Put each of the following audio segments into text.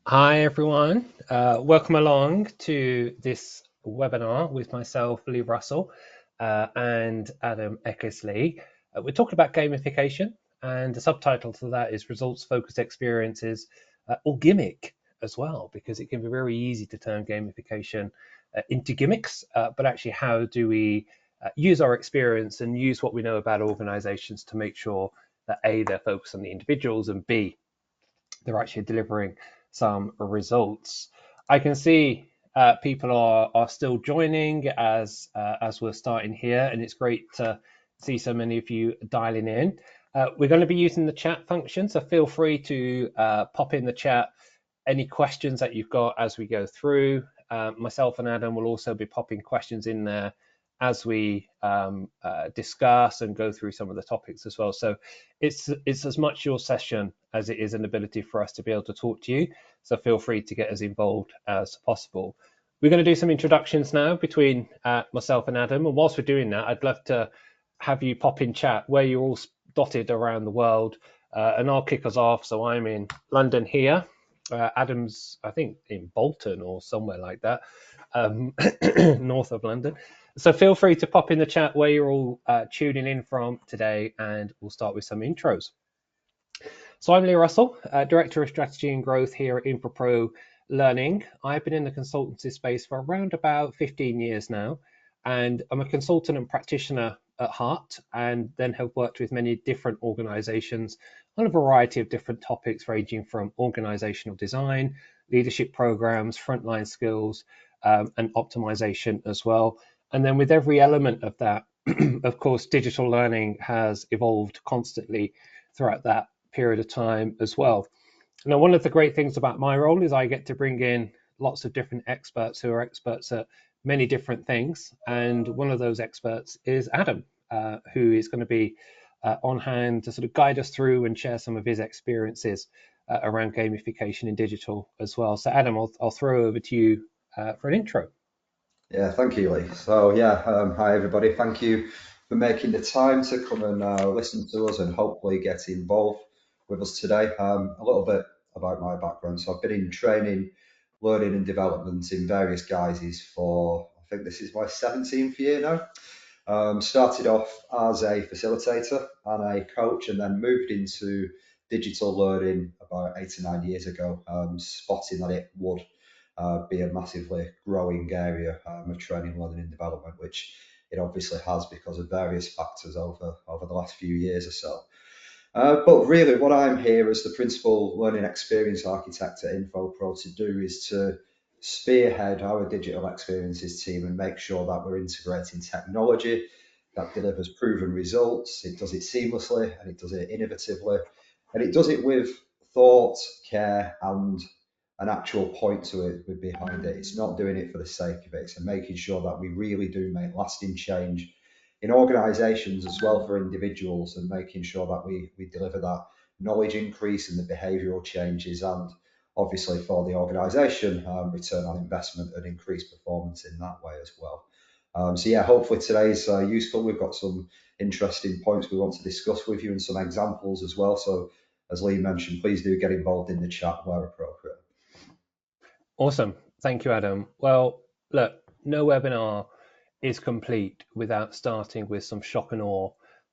Hi everyone, welcome along to this webinar with myself, Lee Russell, and Adam Eckersley. We're talking about gamification, and the subtitle to that is Results-Focused Experiences, or Gimmick as well, because it can be very easy to turn gamification into gimmicks, but actually how do we use our experience and use what we know about organizations to make sure that A, they're focused on the individuals, and B, they're actually delivering some results. I can see people are still joining as we're starting here, and it's great to see so many of you dialing in. We're going to be using the chat function, so feel free to pop in the chat any questions that you've got as we go through. Myself and Adam will also be popping questions in there as we discuss and go through some of the topics as well. So it's as much your session as it is an ability for us to be able to talk to you. So feel free to get as involved as possible. We're going to do some introductions now between myself and Adam. And whilst we're doing that, I'd love to have you pop in chat where you're all dotted around the world. And I'll kick us off. So I'm in London here. Adam's, I think, in Bolton or somewhere like that, north of London. So feel free to pop in the chat where you're all tuning in from today, and we'll start with some intros. So I'm Lee Russell, Director of Strategy and Growth here at Infopro Learning. I've been in the consultancy space for around about 15 years now, and I'm a consultant and practitioner at heart, and then have worked with many different organizations on a variety of different topics, ranging from organizational design, leadership programs, frontline skills, and optimization as well. And then with every element of that, of course, digital learning has evolved constantly throughout that period of time as well. Now, one of the great things about my role is I get to bring in lots of different experts who are experts at many different things. And one of those experts is Adam, who is going to be on hand to sort of guide us through and share some of his experiences around gamification in digital as well. So, Adam, I'll throw over to you for an intro. Yeah, thank you, Lee. Hi everybody. Thank you for making the time to come and listen to us and hopefully get involved with us today. A little bit about my background. So I've been in training, learning and development in various guises for, I think this is my 17th year now. Started off as a facilitator and a coach and then moved into digital learning about 8 or 9 years ago, spotting that it would be a massively growing area of training, learning, and development, which it obviously has because of various factors over the last few years or so. But really, what I'm here as the principal learning experience architect at Infopro to do is to spearhead our digital experiences team and make sure that we're integrating technology that delivers proven results. It does it seamlessly and it does it innovatively and it does it with thought, care, and an actual point to it behind it. It's not doing it for the sake of it. It's making sure that we really do make lasting change in organisations as well for individuals and making sure that we deliver that knowledge increase and the behavioural changes and obviously for the organisation return on investment and increased performance in that way as well. So yeah, hopefully today's useful. We've got some interesting points we want to discuss with you and some examples as well. So as Lee mentioned, please do get involved in the chat where appropriate. Awesome. Thank you, Adam. Well, look, no webinar is complete without starting with some shock and awe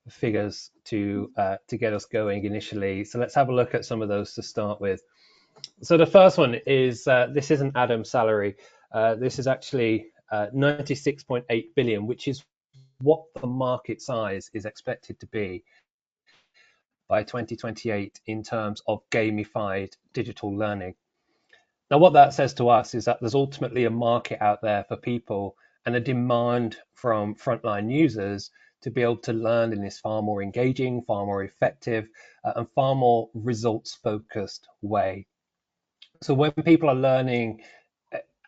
figures to get us going initially. So let's have a look at some of those to start with. So the first one is this isn't Adam's salary. This is actually 96.8 billion, which is what the market size is expected to be by 2028 in terms of gamified digital learning. Now, what that says to us is that there's ultimately a market out there for people and a demand from frontline users to be able to learn in this far more engaging, far more effective, and far more results focused way. So when people are learning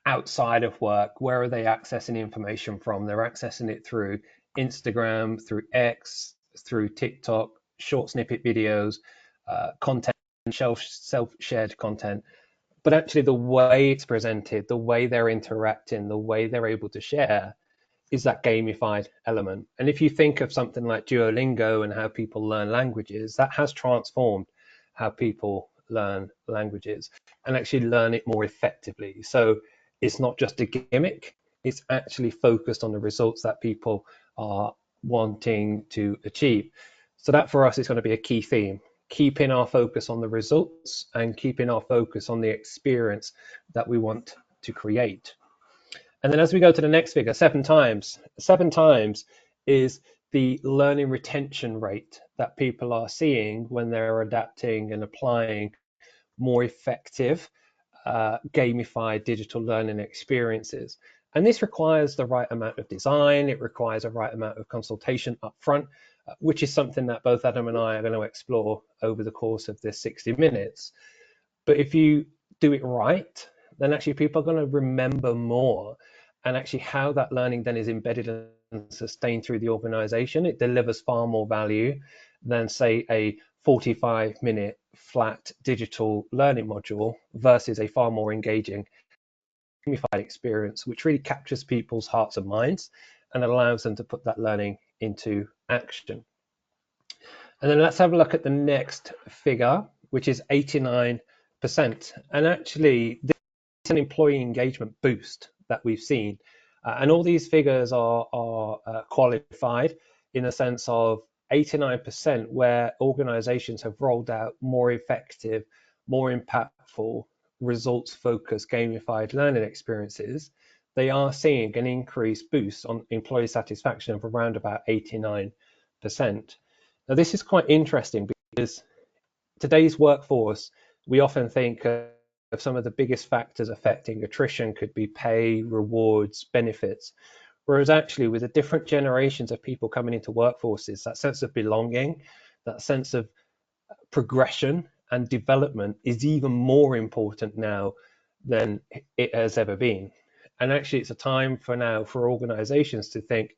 outside of work, where are they accessing information from? They're accessing it through Instagram, through X, through TikTok, short snippet videos, content, self-shared content. But actually, the way it's presented, the way they're interacting, the way they're able to share is that gamified element. And if you think of something like Duolingo and how people learn languages, that has transformed how people learn languages and actually learn it more effectively. So it's not just a gimmick, it's actually focused on the results that people are wanting to achieve. So that for us is going to be a key theme, keeping our focus on the results and keeping our focus on the experience that we want to create. And then as we go to the next figure, 7 times. 7 times is the learning retention rate that people are seeing when they're adapting and applying more effective gamified digital learning experiences. And this requires the right amount of design, it requires a right amount of consultation up front, which is something that both Adam and I are going to explore over the course of this 60 minutes. But if you do it right, then actually people are going to remember more. And actually, how that learning then is embedded and sustained through the organization, it delivers far more value than, say, a 45-minute flat digital learning module versus a far more engaging gamified experience, which really captures people's hearts and minds and allows them to put that learning into action. And then let's have a look at the next figure, which is 89%. And actually, this is an employee engagement boost that we've seen. And all these figures are qualified in the sense of 89% where organizations have rolled out more effective, more impactful, results focused gamified learning experiences. They are seeing an increased boost on employee satisfaction of around about 89%. Now, this is quite interesting because today's workforce, we often think of some of the biggest factors affecting attrition could be pay, rewards, benefits. Whereas actually, with the different generations of people coming into workforces, that sense of belonging, that sense of progression and development is even more important now than it has ever been. And actually, it's a time for now for organizations to think,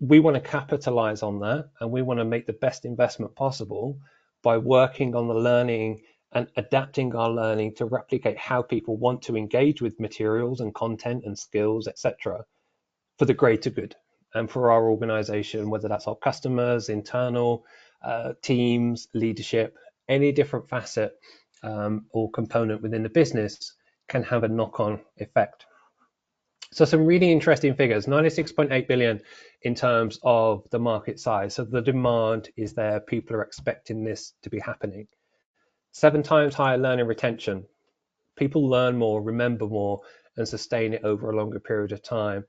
we want to capitalize on that and we want to make the best investment possible by working on the learning and adapting our learning to replicate how people want to engage with materials and content and skills, etc., for the greater good and for our organization, whether that's our customers, internal teams, leadership, any different facet or component within the business can have a knock-on effect. So some really interesting figures, 96.8 billion in terms of the market size. So the demand is there. People are expecting this to be happening. 7 times higher learning retention. People learn more, remember more, and sustain it over a longer period of time.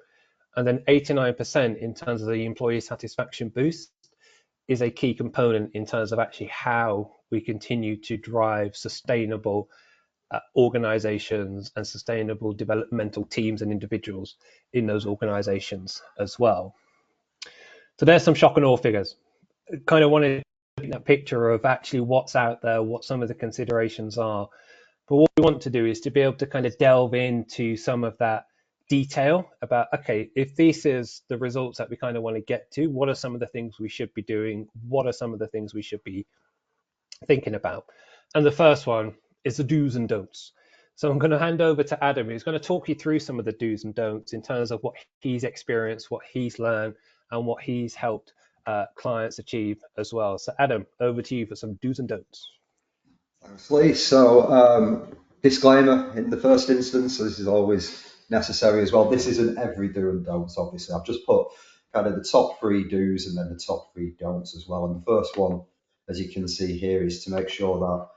And then 89% in terms of the employee satisfaction boost is a key component in terms of actually how we continue to drive sustainable organizations and sustainable developmental teams and individuals in those organizations as well. So there's some shock and awe figures. Kind of wanted to paint that picture of actually what's out there, what some of the considerations are. But what we want to do is to be able to kind of delve into some of that detail about, okay, if this is the results that we kind of want to get to, what are some of the things we should be doing? What are some of the things we should be thinking about? And the first one is the do's and don'ts. So I'm going to hand over to Adam, who's going to talk you through some of the do's and don'ts in terms of what he's experienced, what he's learned, and what he's helped clients achieve as well. So Adam, over to you for some do's and don'ts. Thanks, Lee. So, disclaimer in the first instance, this is always necessary as well. This isn't every do and don'ts, obviously. I've just put kind of the top three do's and then the top three don'ts as well. And the first one, as you can see here, is to make sure that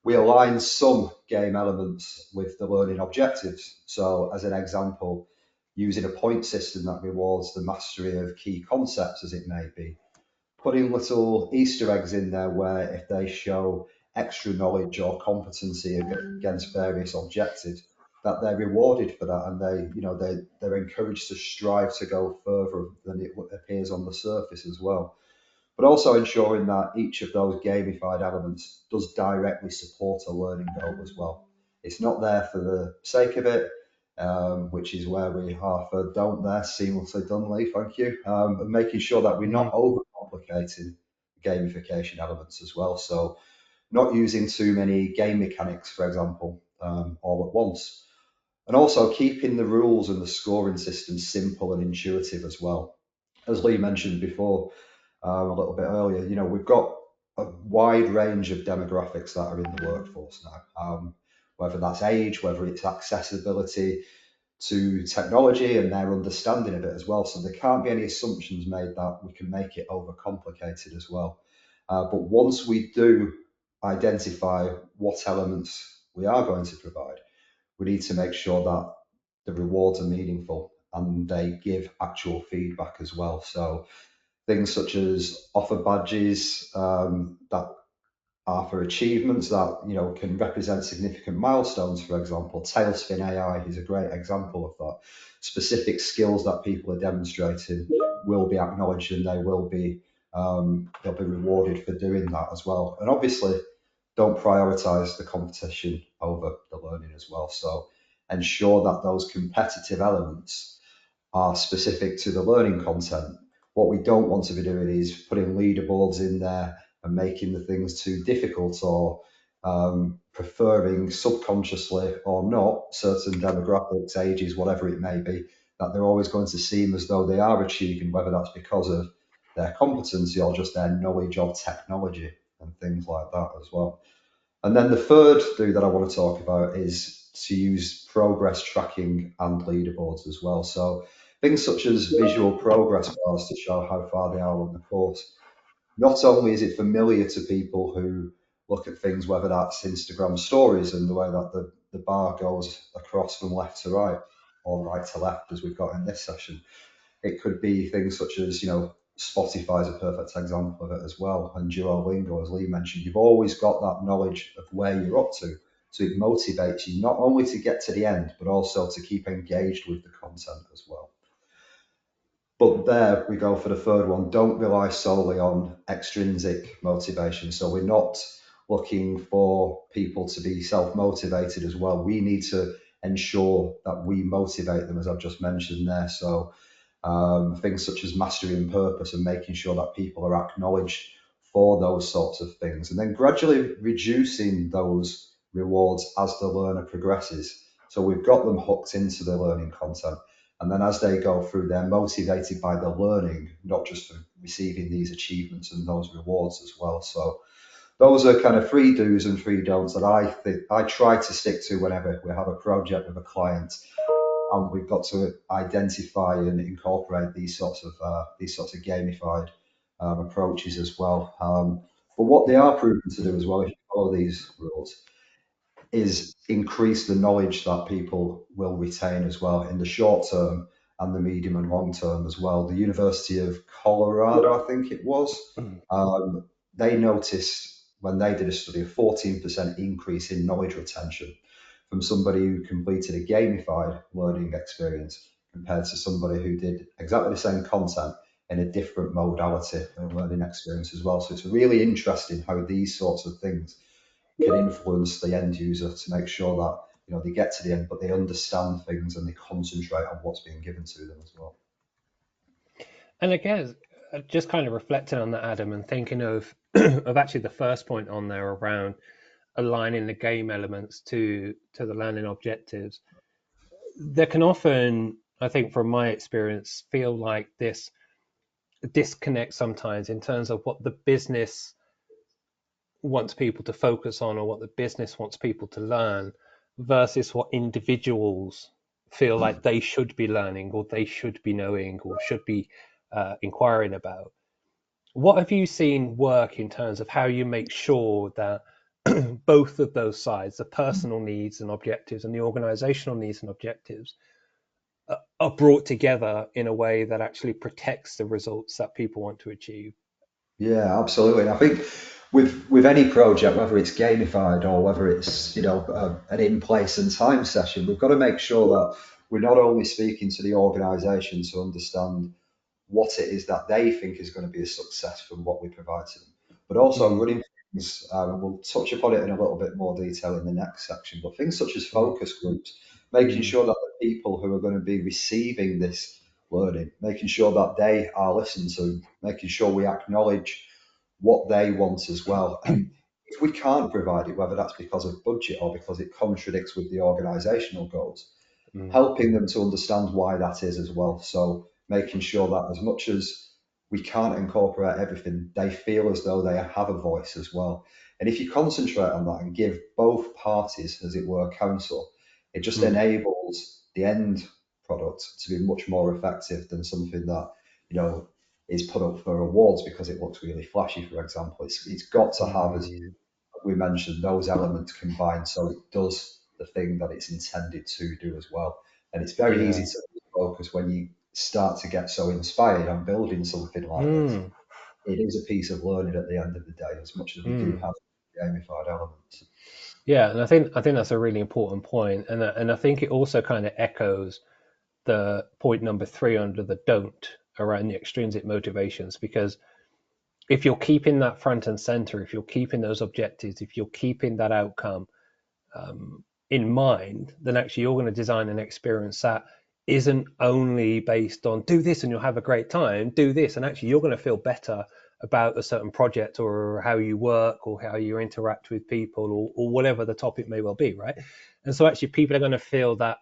we align some game elements with the learning objectives. So, as an example, using a point system that rewards the mastery of key concepts, as it may be, putting little Easter eggs in there where if they show extra knowledge or competency against various objectives, that they're rewarded for that, and they're encouraged to strive to go further than it appears on the surface as well. But also ensuring that each of those gamified elements does directly support a learning goal as well. It's not there for the sake of it, which is where we are for don't there, seamlessly done, Lee, thank you. And making sure that we're not overcomplicating gamification elements as well. So not using too many game mechanics, for example, all at once. And also keeping the rules and the scoring system simple and intuitive as well. As Lee mentioned before, a little bit earlier, we've got a wide range of demographics that are in the workforce now, whether that's age, whether it's accessibility to technology and their understanding of it as well. So there can't be any assumptions made that we can make it overcomplicated as well. But once we do identify what elements we are going to provide, we need to make sure that the rewards are meaningful and they give actual feedback as well. So things such as offer badges that are for achievements that can represent significant milestones. For example, Tailspin AI is a great example of that. Specific skills that people are demonstrating will be acknowledged and they'll be rewarded for doing that as well. And obviously, don't prioritize the competition over the learning as well. So ensure that those competitive elements are specific to the learning content. What we don't want to be doing is putting leaderboards in there and making the things too difficult, or preferring subconsciously or not certain demographics, ages, whatever it may be, that they're always going to seem as though they are achieving, whether that's because of their competency or just their knowledge of technology and things like that as well. And then the third thing that I want to talk about is to use progress tracking and leaderboards as well. So things such as visual progress bars to show how far they are on the course. Not only is it familiar to people who look at things, whether that's Instagram stories and the way that the bar goes across from left to right or right to left, as we've got in this session, it could be things such as, Spotify is a perfect example of it as well. And Duolingo, as Lee mentioned, you've always got that knowledge of where you're up to. So it motivates you not only to get to the end, but also to keep engaged with the content as well. But there we go for the third one. Don't rely solely on extrinsic motivation. So we're not looking for people to be self-motivated as well. We need to ensure that we motivate them, as I've just mentioned there. So things such as mastery and purpose and making sure that people are acknowledged for those sorts of things. And then gradually reducing those rewards as the learner progresses. So we've got them hooked into the learning content. And then as they go through, they're motivated by the learning, not just for receiving these achievements and those rewards as well. So those are kind of three do's and three don'ts that I think I try to stick to whenever we have a project with a client, and we've got to identify and incorporate these sorts of gamified approaches as well. But what they are proven to do as well, if you follow these rules, is increase the knowledge that people will retain as well in the short term and the medium and long term as well. The University of Colorado, I think it was, they noticed when they did a study a 14% increase in knowledge retention from somebody who completed a gamified learning experience compared to somebody who did exactly the same content in a different modality and learning experience as well. So it's really interesting how these sorts of things can influence the end user to make sure that they get to the end, but they understand things and they concentrate on what's being given to them as well. And again, just kind of reflecting on that, Adam, and thinking of of actually the first point on there around aligning the game elements to the learning objectives. There can often, I think, from my experience, feel like this disconnect sometimes in terms of what the business wants people to focus on or what the business wants people to learn versus what individuals feel like they should be learning or they should be knowing or should be inquiring about. What have you seen work in terms of how you make sure that both of those sides, the personal needs and objectives and the organizational needs and objectives, are brought together in a way that actually protects the results that people want to achieve? Yeah, absolutely. And I think with any project, whether it's gamified or whether it's an in place and time session, we've got to make sure that we're not only speaking to the organisation to understand what it is that they think is going to be a success from what we provide to them, but also Mm, running things. We'll touch upon it in a little bit more detail in the next section. But things such as mm, focus groups, making mm, sure that the people who are going to be receiving this learning, making sure that they are listened to, making sure we acknowledge what they want as well. And if we can't provide it, whether that's because of budget or because it contradicts with the organisational goals, mm, helping them to understand why that is as well. So making sure that as much as we can't incorporate everything. They feel as though they have a voice as well. And if you concentrate on that and give both parties, as it were, counsel, it just Mm. enables the end product to be much more effective than something that, is put up for awards because it looks really flashy, for example. It's got to have, as Mm. we mentioned, those elements combined so it does the thing that it's intended to do as well. And it's very easy Yeah. to focus when you start to get so inspired on building something like this. Mm. It is a piece of learning at the end of the day, as much as we do Mm. have gamified elements. Yeah, and I think that's a really important point, and I think it also kind of echoes the point number three under the don't around the extrinsic motivations, because if you're keeping that front and center, if you're keeping those objectives, if you're keeping that outcome in mind, then actually you're going to design an experience that isn't only based on do this and you'll have a great time, do this, and actually you're going to feel better about a certain project or how you work or how you interact with people or whatever the topic may well be, right? And so actually people are going to feel that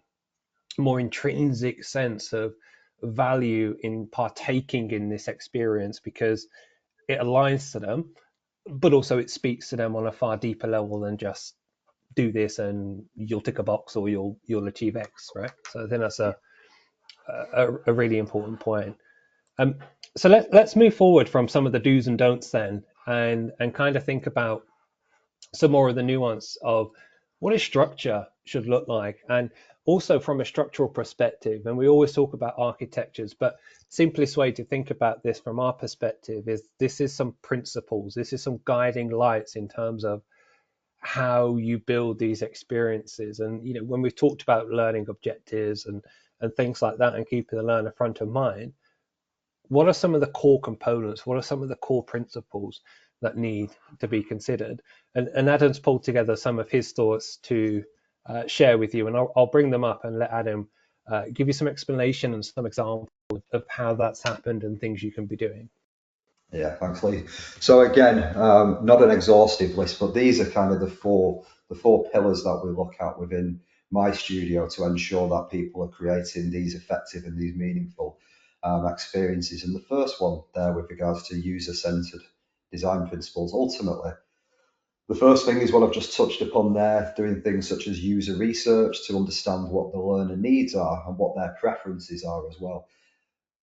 more intrinsic sense of value in partaking in this experience because it aligns to them, but also it speaks to them on a far deeper level than just do this and you'll tick a box or you'll achieve X, right? So I think that's a really important point. Um, so let's move forward from some of the do's and don'ts then, and kind of think about some more of the nuance of what a structure should look like, and also from a structural perspective. And we always talk about architectures, but simplest way to think about this from our perspective is this is some principles, this is some guiding lights in terms of how you build these experiences. And when we've talked about learning objectives and things like that and keeping the learner front of mind, what are some of the core components, what are some of the core principles that need to be considered? And Adam's pulled together some of his thoughts to share with you, and I'll bring them up and let Adam give you some explanation and some examples of how that's happened and things you can be doing. Yeah, thanks, Lee. So again, not an exhaustive list, but these are kind of the four pillars that we look at within my studio to ensure that people are creating these effective and these meaningful experiences. And the first one there, with regards to user-centered design principles, ultimately, the first thing is what I've just touched upon there, doing things such as user research to understand what the learner needs are and what their preferences are as well.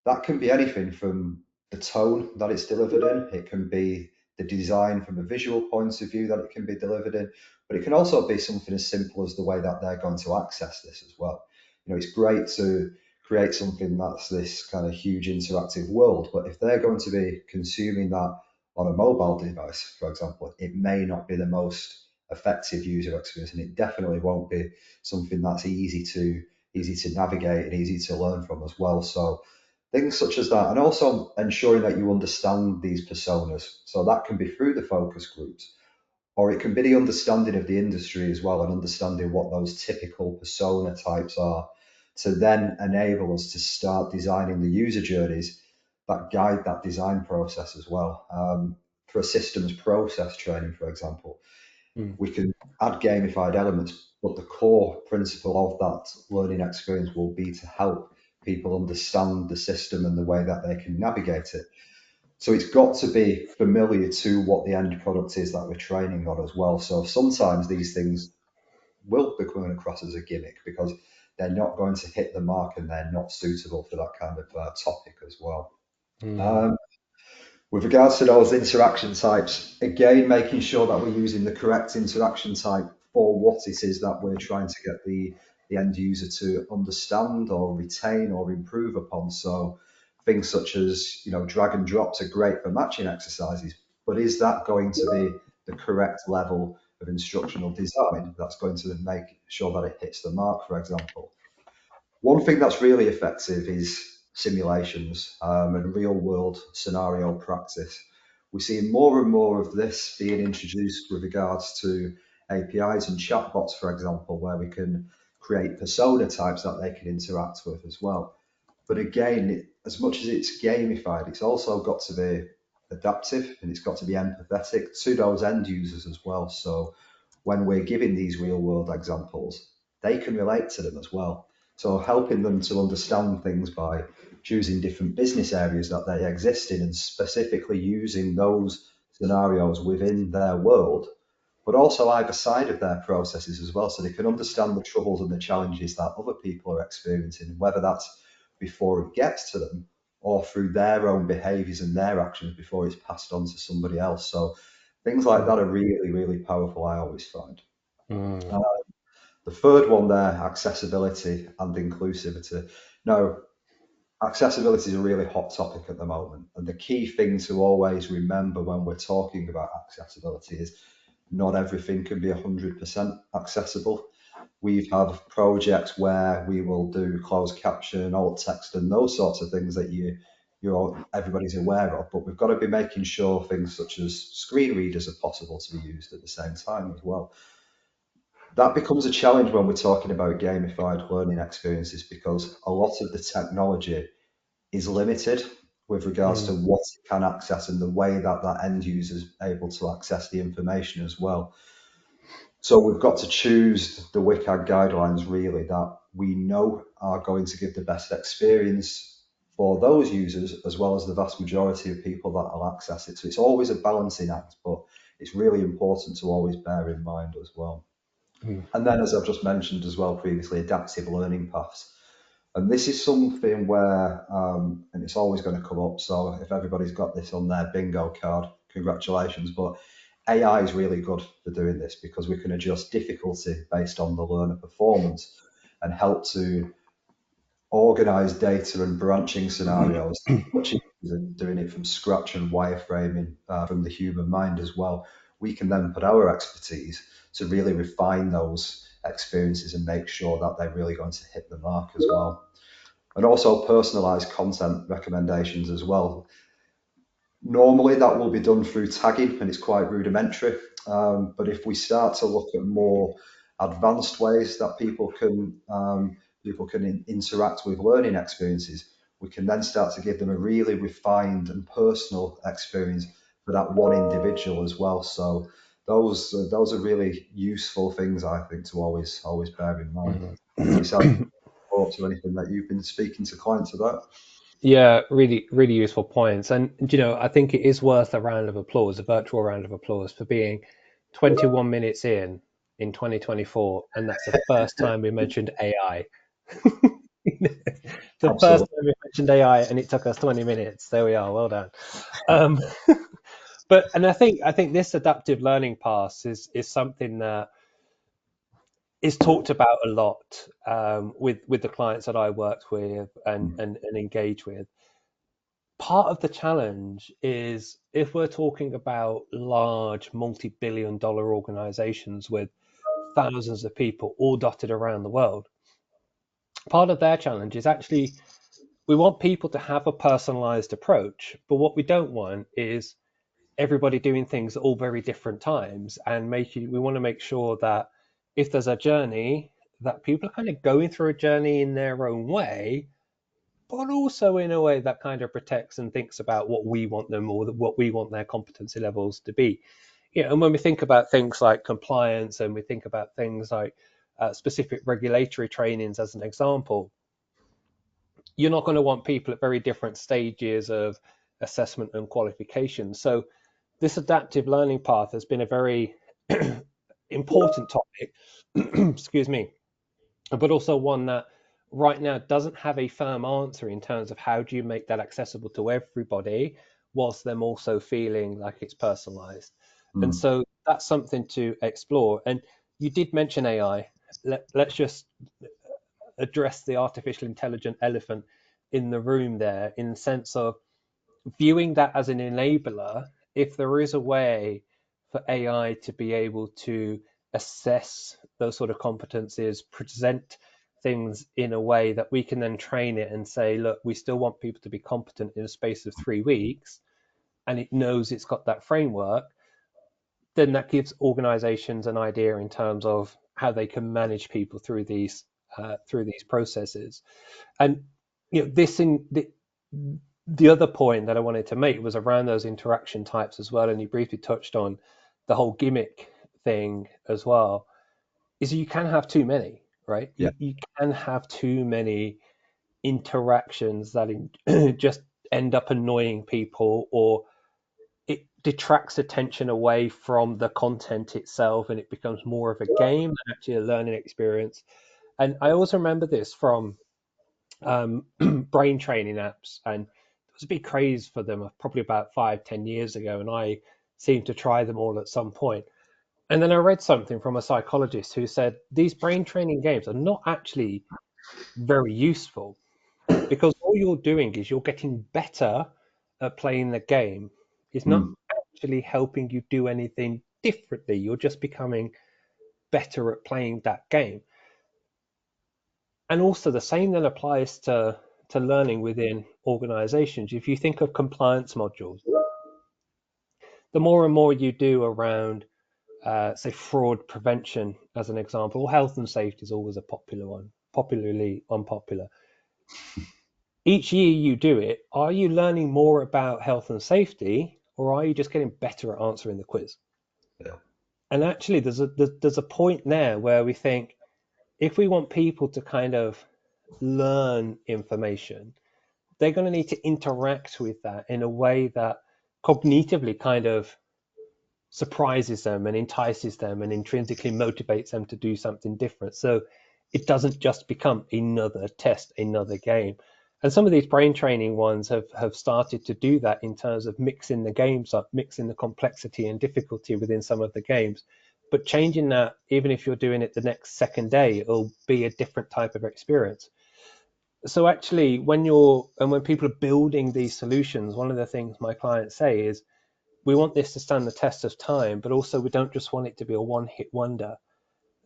That can be anything from the tone that it's delivered in, it can be the design from a visual point of view that it can be delivered in, but it can also be something as simple as the way that they're going to access this as well. It's great to create something that's this kind of huge interactive world, but if they're going to be consuming that on a mobile device, for example, it may not be the most effective user experience, and it definitely won't be something that's easy to navigate and easy to learn from as well. So things such as that, and also ensuring that you understand these personas. So that can be through the focus groups, or it can be the understanding of the industry as well, and understanding what those typical persona types are, to then enable us to start designing the user journeys that guide that design process as well. For a systems process training, for example, Mm. we can add gamified elements, but the core principle of that learning experience will be to help people understand the system and the way that they can navigate it. So it's got to be familiar to what the end product is that we're training on as well. So sometimes these things will be coming across as a gimmick because they're not going to hit the mark and they're not suitable for that kind of topic as well. Mm. Um, with regards to those interaction types, again, making sure that we're using the correct interaction type for what it is that we're trying to get the end user to understand or retain or improve upon. So things such as, drag and drops are great for matching exercises, but is that going to be the correct level of instructional design that's going to make sure that it hits the mark, for example? One thing that's really effective is simulations and real world scenario practice. We're seeing more and more of this being introduced with regards to APIs and chatbots, for example, where we can create persona types that they can interact with as well. But again, as much as it's gamified, it's also got to be adaptive and it's got to be empathetic to those end users as well. So when we're giving these real world examples, they can relate to them as well. So helping them to understand things by choosing different business areas that they exist in and specifically using those scenarios within their world, but also either side of their processes as well, so they can understand the troubles and the challenges that other people are experiencing, whether that's before it gets to them or through their own behaviors and their actions before it's passed on to somebody else. So things like that are really, really powerful, I always find. Mm. Uh, the third one there, accessibility and inclusivity. Now, accessibility is a really hot topic at the moment. And the key thing to always remember when we're talking about accessibility is not everything can be 100% accessible. We have projects where we will do closed caption, alt text, and those sorts of things that everybody's aware of. But we've got to be making sure things such as screen readers are possible to be used at the same time as well. That becomes a challenge when we're talking about gamified learning experiences because a lot of the technology is limited with regards to Mm. what it can access and the way that that end user is able to access the information as well. So we've got to choose the WCAG guidelines really that we know are going to give the best experience for those users as well as the vast majority of people that will access it. So it's always a balancing act, but it's really important to always bear in mind as well. Mm. And then, as I've just mentioned as well previously, adaptive learning paths. And this is something where, and it's always going to come up. So if everybody's got this on their bingo card, congratulations. But AI is really good for doing this because we can adjust difficulty based on the learner performance and help to organize data and branching scenarios, much easier than doing it from scratch and wireframing from the human mind as well. We can then put our expertise to really refine those experiences and make sure that they're really going to hit the mark as well. And also personalized content recommendations as well. Normally, that will be done through tagging, and it's quite rudimentary. But if we start to look at more advanced ways that people can interact with learning experiences, we can then start to give them a really refined and personal experience for that one individual as well. So those are really useful things I think to always bear in mind. Yourself, Mm. thoughts or anything that you've been speaking to clients about? Yeah, really, really useful points. And, I think it is worth a round of applause, a virtual round of applause, for being 21 minutes in 2024. And that's the first time we mentioned AI. The first Absolutely. time we mentioned AI, and it took us 20 minutes. There we are. Well done. Um, and I think this adaptive learning path is something that is talked about a lot with the clients that I worked with and engage with. Part of the challenge is if we're talking about large multi-billion dollar organizations with thousands of people all dotted around the world, part of their challenge is actually we want people to have a personalized approach, but what we don't want is everybody doing things at all very different times, and making we want to make sure that if there's a journey, that people are kind of going through a journey in their own way, but also in a way that kind of protects and thinks about what we want them or what we want their competency levels to be. And when we think about things like compliance and we think about things like specific regulatory trainings as an example, you're not going to want people at very different stages of assessment and qualification. So this adaptive learning path has been a very important topic, excuse me, but also one that right now doesn't have a firm answer in terms of how do you make that accessible to everybody whilst them also feeling like it's personalized. And Mm. so that's something to explore. And you did mention AI. Let's just address the artificial intelligent elephant in the room there, in the sense of viewing that as an enabler. If there is a way for AI to be able to assess those sort of competencies, present things in a way that we can then train it and say, look, we still want people to be competent in a space of 3 weeks, and it knows it's got that framework, then that gives organizations an idea in terms of how they can manage people through these processes. And this in the other point that I wanted to make was around those interaction types as well, and you briefly touched on the whole gimmick thing as well. Is you can have too many, right? Yeah. You can have too many interactions that just end up annoying people, or it detracts attention away from the content itself and it becomes more of a game than actually a learning experience. And I also remember this from brain training apps, and there was a big craze for them probably about 5-10 years ago, and I seemed to try them all at some point. And then I read something from a psychologist who said these brain training games are not actually very useful, because all you're doing is you're getting better at playing the game. It's not Mm. actually helping you do anything differently. You're just becoming better at playing that game. And also the same then applies to learning within organizations. If you think of compliance modules, the more and more you do around, say, fraud prevention, as an example, or health and safety is always a popular one, popularly unpopular. Each year you do it, are you learning more about health and safety, or are you just getting better at answering the quiz? Yeah. And actually, there's a point there where we think if we want people to kind of learn information, they're going to need to interact with that in a way that cognitively kind of surprises them and entices them and intrinsically motivates them to do something different. So it doesn't just become another test, another game. And some of these brain training ones have started to do that in terms of mixing the games up, mixing the complexity and difficulty within some of the games. But changing that, even if you're doing it the next second day, it'll be a different type of experience. So actually, when people are building these solutions, one of the things my clients say is we want this to stand the test of time, but also we don't just want it to be a one-hit wonder.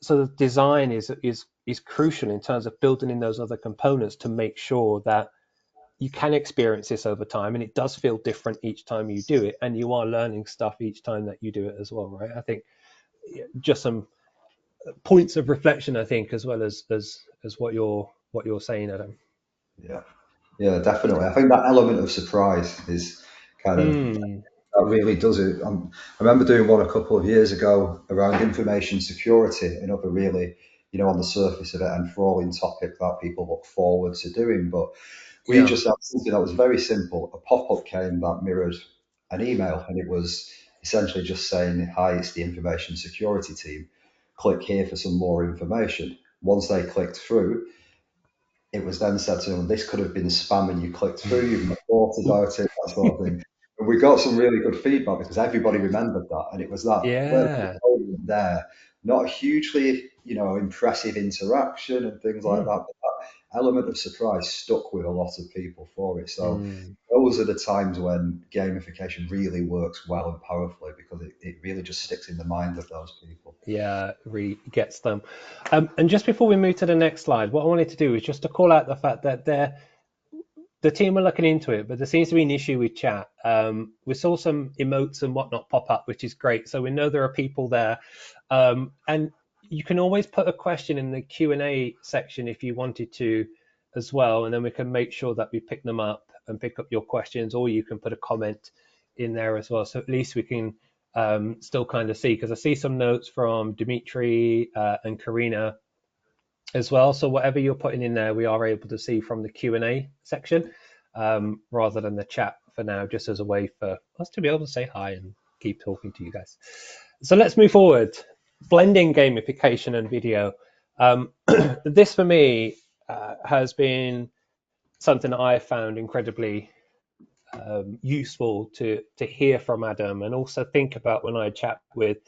So the design is crucial in terms of building in those other components to make sure that you can experience this over time, and it does feel different each time you do it, and you are learning stuff each time that you do it as well, right? I think just some points of reflection, I think, as well as what you're saying, Adam. Yeah. Yeah, definitely. I think that element of surprise is kind of Mm, that really does it. I remember doing one a couple of years ago around information security, another really, on the surface of it, enthralling topic that people look forward to doing. But we yeah. just had something that was very simple. A pop up came that mirrored an email, and it was essentially just saying, "Hi, it's the information security team. Click here for some more information." Once they clicked through, it was then said to them, "This could have been spam and you clicked through, you've not thought about it," that sort of thing. And we got some really good feedback because everybody remembered that. And it was that little Yeah. moment there, not a hugely, impressive interaction and things like Mm, that, but that element of surprise stuck with a lot of people for it. So mm. those are the times when gamification really works well and powerfully because it really just sticks in the mind of those people. Yeah, really gets them. And just before we move to the next slide, what I wanted to do is just to call out the fact that the team are looking into it, but there seems to be an issue with chat. We saw some emotes and whatnot pop up, which is great. So we know there are people there, and you can always put a question in the Q&A section if you wanted to, as well, and then we can make sure that we pick them up and pick up your questions, or you can put a comment in there as well. So at least we can still kind of see, because I see some notes from Dimitri and Karina as well. So whatever you're putting in there, we are able to see from the Q&A section, rather than the chat for now, just as a way for us to be able to say hi and keep talking to you guys. So let's move forward. Blending gamification and video. This for me has been something that I found incredibly useful to hear from Adam, and also think about when I chat with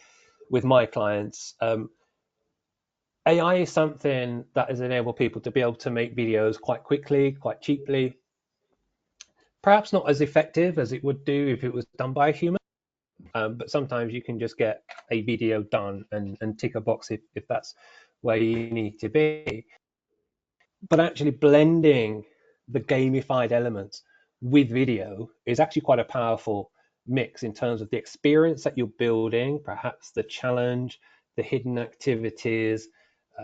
my clients. AI is something that has enabled people to be able to make videos quite quickly, quite cheaply. Perhaps not as effective as it would do if it was done by a human, but sometimes you can just get a video done and tick a box if that's where you need to be. But actually blending the gamified elements with video is actually quite a powerful mix in terms of the experience that you're building, perhaps the challenge, the hidden activities,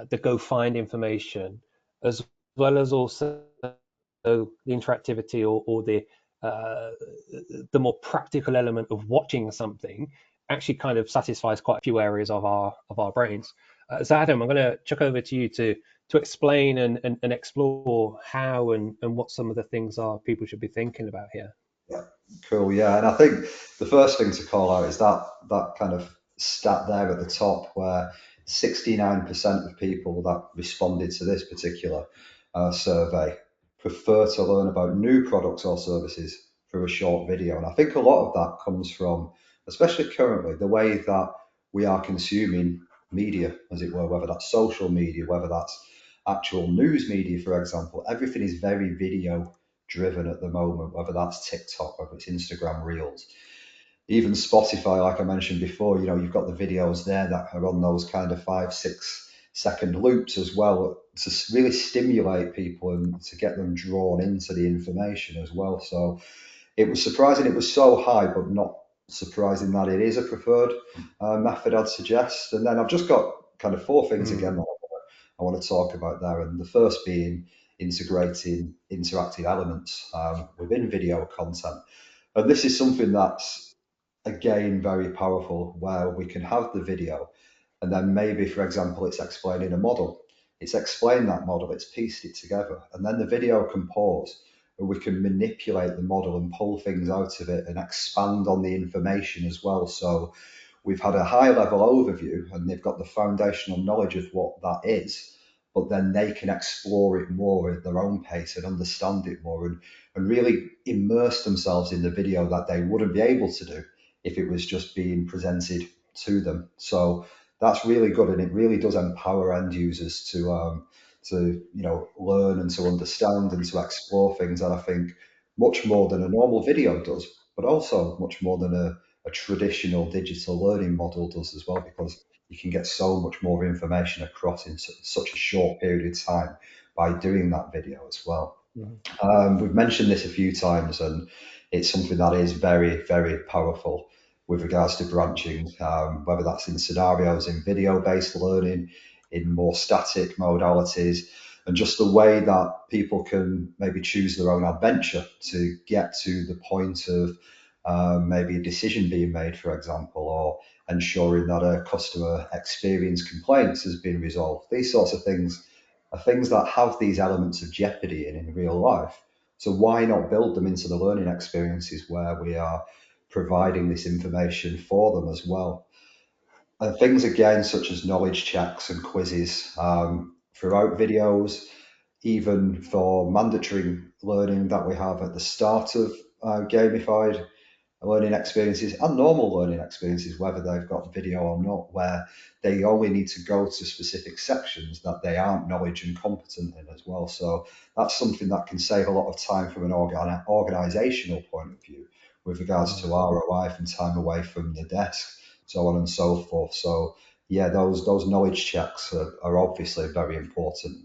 the go find information, as well as also the interactivity, or uh, the more practical element of watching something actually kind of satisfies quite a few areas of our brains. So Adam, I'm going to chuck over to you to to explain and explore how and what some of the things are people should be thinking about here. Yeah, cool. Yeah, and I think the first thing to call out is that kind of stat there at the top, where 69% of people that responded to this particular survey prefer to learn about new products or services through a short video. And I think a lot of that comes from, especially currently, the way that we are consuming media, as it were, whether that's social media, whether that's actual news media, for example. Everything is very video driven at the moment, whether that's TikTok, whether it's Instagram Reels, even Spotify, like I mentioned before. You've got the videos there that are on those kind of 5, 6 second loops as well to really stimulate people and to get them drawn into the information as well. So it was surprising it was so high, but not surprising that it is a preferred method, I'd suggest. And then I've just got kind of four things again Mm, that I want to talk about there. And the first being integrating interactive elements within video content. And this is something that's, again, very powerful, where we can have the video and then maybe, for example, it's explaining a model. It's explained that model, it's pieced it together, and then the video can pause and we can manipulate the model and pull things out of it and expand on the information as well. So we've had a high level overview and they've got the foundational knowledge of what that is, but then they can explore it more at their own pace and understand it more and really immerse themselves in the video that they wouldn't be able to do if it was just being presented to them. So that's really good, and it really does empower end users to learn and to understand and to explore things. And I think much more than a normal video does, but also much more than a traditional digital learning model does as well, because you can get so much more information across in such a short period of time by doing that video as well. mm, We've mentioned this a few times, and it's something that is very, very powerful with regards to branching, whether that's in scenarios, in video based learning, in more static modalities, and just the way that people can maybe choose their own adventure to get to the point of maybe a decision being made, for example, or ensuring that a customer experience complaints has been resolved. These sorts of things are things that have these elements of jeopardy in real life. So why not build them into the learning experiences where we are providing this information for them as well? And things again, such as knowledge checks and quizzes throughout videos, even for mandatory learning that we have at the start of gamified learning experiences and normal learning experiences, whether they've got video or not, where they only need to go to specific sections that they aren't knowledge and competent in as well. So that's something that can save a lot of time from an organizational point of view with regards to mm, ROI and time away from the desk, so on and so forth. So yeah, those knowledge checks are obviously very important,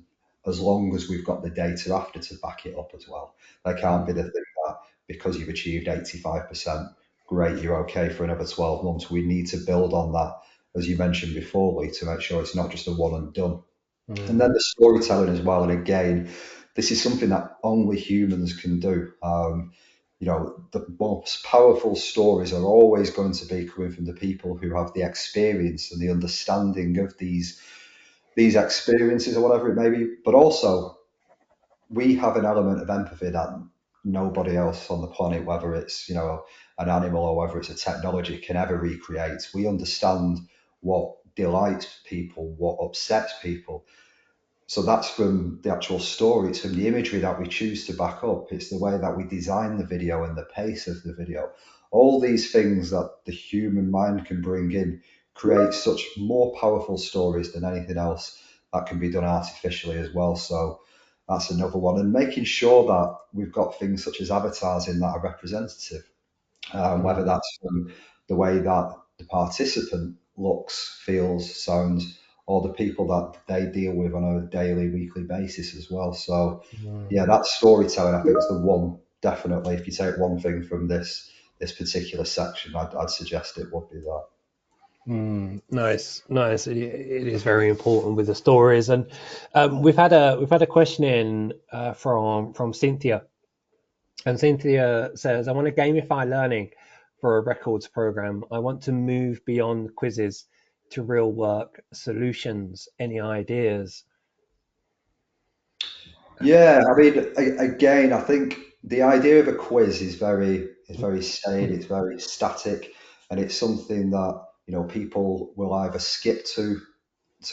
as long as we've got the data after to back it up as well. They can't be the mm, thing that because you've achieved 85%, great, you're okay for another 12 months. We need to build on that, as you mentioned before, Lee, to make sure it's not just a one and done. And then mm, the storytelling as well. And again, this is something that only humans can do. The most powerful stories are always going to be coming from the people who have the experience and the understanding of these experiences or whatever it may be. But also, we have an element of empathy that nobody else on the planet, whether it's an animal or whether it's a technology, can ever recreate. We understand what delights people, what upsets people. So that's from the actual story. It's from the imagery that we choose to back up. It's the way that we design the video and the pace of the video. All these things that the human mind can bring in create such more powerful stories than anything else that can be done artificially as well. So that's another one. And making sure that we've got things such as avatars in that are representative, whether mm, that's from the way that the participant looks, feels, sounds, or the people that they deal with on a daily, weekly basis as well. So, yeah, mm. that storytelling, I think, is the one, definitely. If you take one thing from this particular section, I'd suggest it would be that. Nice, nice. It is very important with the stories, and we've had a question in from Cynthia, and Cynthia says, "I want to gamify learning for a records program. I want to move beyond quizzes to real work solutions. Any ideas?" Yeah, I mean, again, I think the idea of a quiz is very sane, it's very static, and it's something that people will either skip to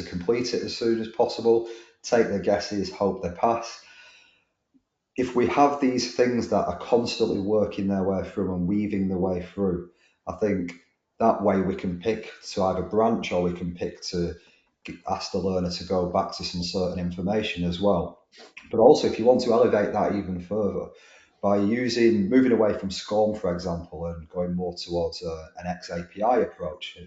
complete it as soon as possible, take their guesses, hope they pass. If we have these things that are constantly working their way through and weaving their way through, I think that way we can pick to either branch or we can pick to ask the learner to go back to some certain information as well. But also, if you want to elevate that even further, by moving away from SCORM, for example, and going more towards an XAPI approach,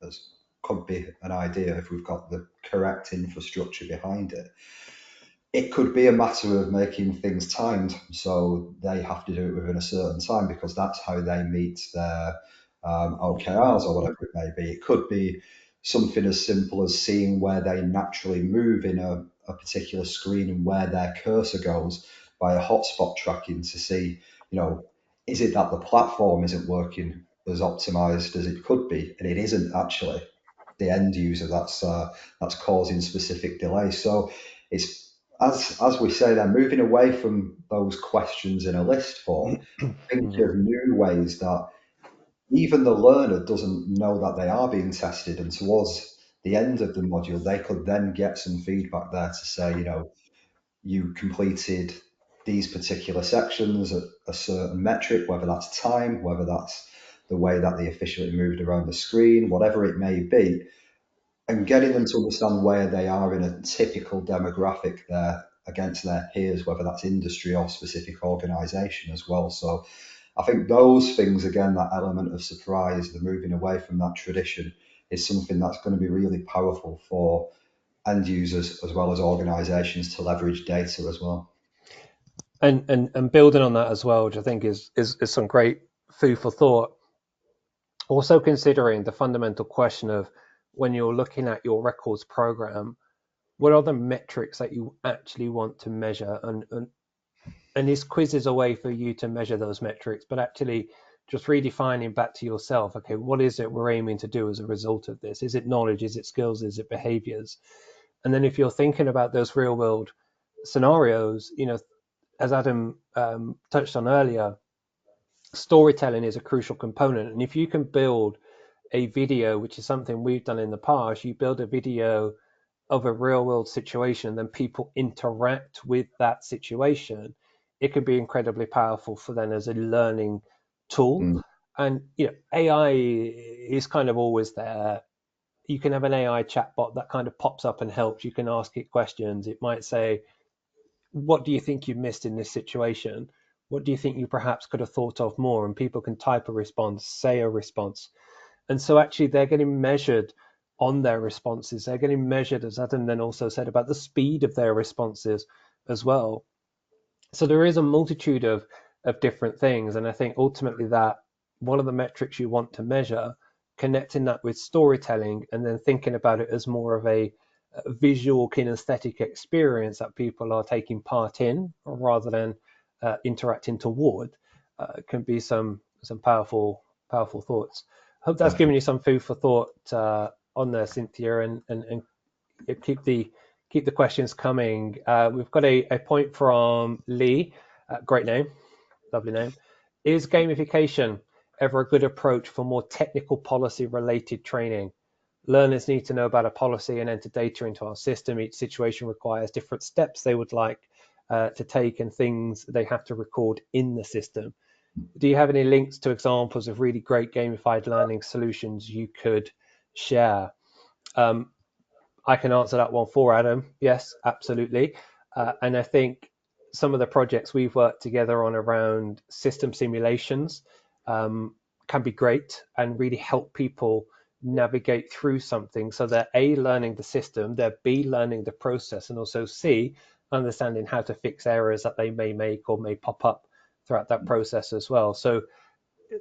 as could be an idea if we've got the correct infrastructure behind it. It could be a matter of making things timed, so they have to do it within a certain time because that's how they meet their OKRs or whatever it may be. It could be something as simple as seeing where they naturally move in a particular screen and where their cursor goes by a hotspot tracking to see, you know, is it that the platform isn't working as optimized as it could be, and it isn't actually the end user that's causing specific delays. So it's as we say, they're moving away from those questions in a list form. Think Mm. of new ways that even the learner doesn't know that they are being tested, and towards the end of the module, they could then get some feedback there to say, you completed these particular sections at a certain metric, whether that's time, whether that's the way that they efficiently moved around the screen, whatever it may be, and getting them to understand where they are in a typical demographic there against their peers, whether that's industry or specific organization as well. So I think those things, again, that element of surprise, the moving away from that tradition, is something that's going to be really powerful for end users as well as organizations to leverage data as well. And building on that as well, which I think is some great food for thought. Also considering the fundamental question of when you're looking at your records program, what are the metrics that you actually want to measure? And this quiz is a way for you to measure those metrics, but actually just redefining back to yourself, okay, what is it we're aiming to do as a result of this? Is it knowledge? Is it skills? Is it behaviors? And then if you're thinking about those real world scenarios, as Adam touched on earlier, storytelling is a crucial component. And if you can build a video, which is something we've done in the past, you build a video of a real world situation, then people interact with that situation, it can be incredibly powerful for them as a learning tool. Mm. And AI is kind of always there. You can have an AI chatbot that kind of pops up and helps. You can ask it questions. It might say, what do you think you missed in this situation? What do you think you perhaps could have thought of more? And people can type a response, say a response. And so actually they're getting measured on their responses. They're getting measured, as Adam then also said, about the speed of their responses as well. So there is a multitude of different things. And I think ultimately that one of the metrics you want to measure, connecting that with storytelling and then thinking about it as more of a visual kinesthetic experience that people are taking part in rather than interacting toward, can be some powerful thoughts. Hope that's given Definitely. you some food for thought on there, Cynthia, and keep the questions coming. We've got a point from Lee. Great name, lovely name. Is gamification ever a good approach for more technical policy related training? Learners need to know about a policy and enter data into our system. Each situation requires different steps they would like to take and things they have to record in the system. Do you have any links to examples of really great gamified learning solutions you could share? Um, I can answer that one for Adam. Yes, absolutely. And I think some of the projects we've worked together on around system simulations can be great and really help people navigate through something so they're A, learning the system, they're B, learning the process, and also C, understanding how to fix errors that they may make or may pop up throughout that process as well. So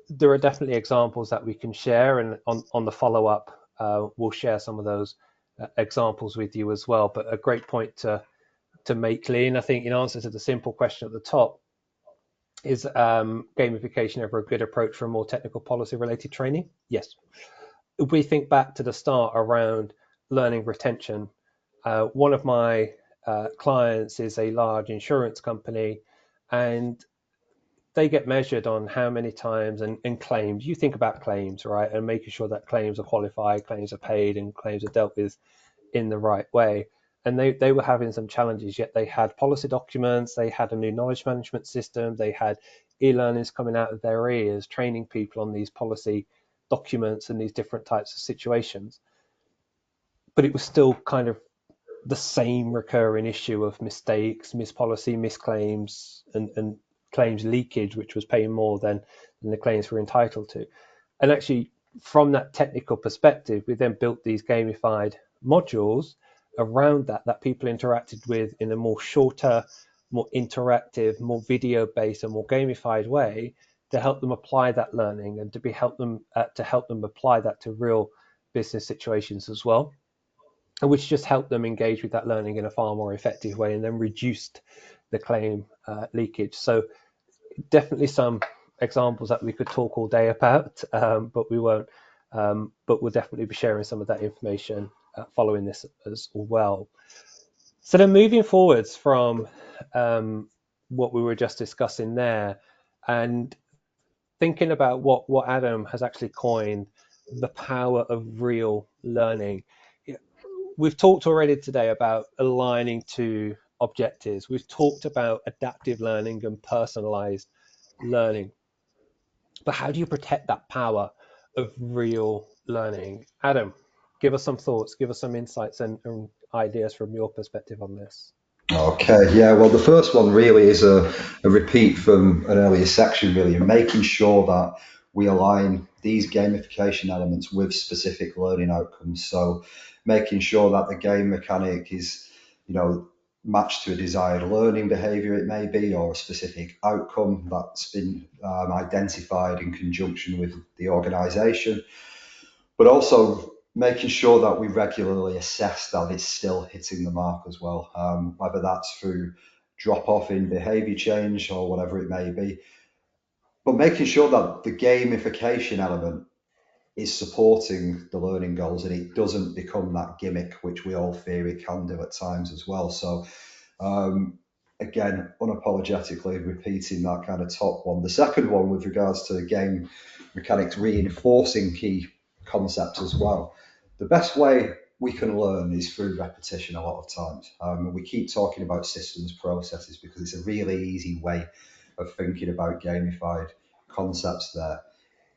there are definitely examples that we can share, and on the follow up, we'll share some of those examples with you as well. But a great point to make, Lee. And I think in answer to the simple question at the top, is gamification ever a good approach for a more technical policy related training? Yes. If we think back to the start around learning retention, one of my clients is a large insurance company, and they get measured on how many times and claims. You think about claims, right? And making sure that claims are qualified, claims are paid, and claims are dealt with in the right way. And they were having some challenges, yet they had policy documents, they had a new knowledge management system, they had e-learnings coming out of their ears, training people on these policy documents and these different types of situations. But it was still kind of the same recurring issue of mistakes, mispolicy, misclaims, and claims leakage, which was paying more than the claims were entitled to. And actually, from that technical perspective, we then built these gamified modules around that people interacted with in a more shorter, more interactive, more video based, and more gamified way to help them apply that learning and to help them apply that to real business situations as well, which just helped them engage with that learning in a far more effective way and then reduced the claim leakage. So definitely some examples that we could talk all day about, but we won't. But we'll definitely be sharing some of that information following this as well. So then moving forwards from what we were just discussing there and thinking about what Adam has actually coined the power of real learning. We've talked already today about aligning to objectives. We've talked about adaptive learning and personalized learning. But how do you protect that power of real learning? Adam, give us some thoughts, give us some insights and ideas from your perspective on this. Okay, yeah, well, the first one really is a repeat from an earlier section, really, and making sure that we align these gamification elements with specific learning outcomes. So, making sure that the game mechanic is, matched to a desired learning behavior, it may be, or a specific outcome that's been identified in conjunction with the organization, but also making sure that we regularly assess that it's still hitting the mark as well, whether that's through drop off in behavior change or whatever it may be. But making sure that the gamification element is supporting the learning goals and it doesn't become that gimmick, which we all fear it can do at times as well. So, um, again, unapologetically repeating that kind of top one. The second one, with regards to game mechanics reinforcing key concepts as well, the best way we can learn is through repetition a lot of times. We keep talking about systems processes because it's a really easy way of thinking about gamified concepts there.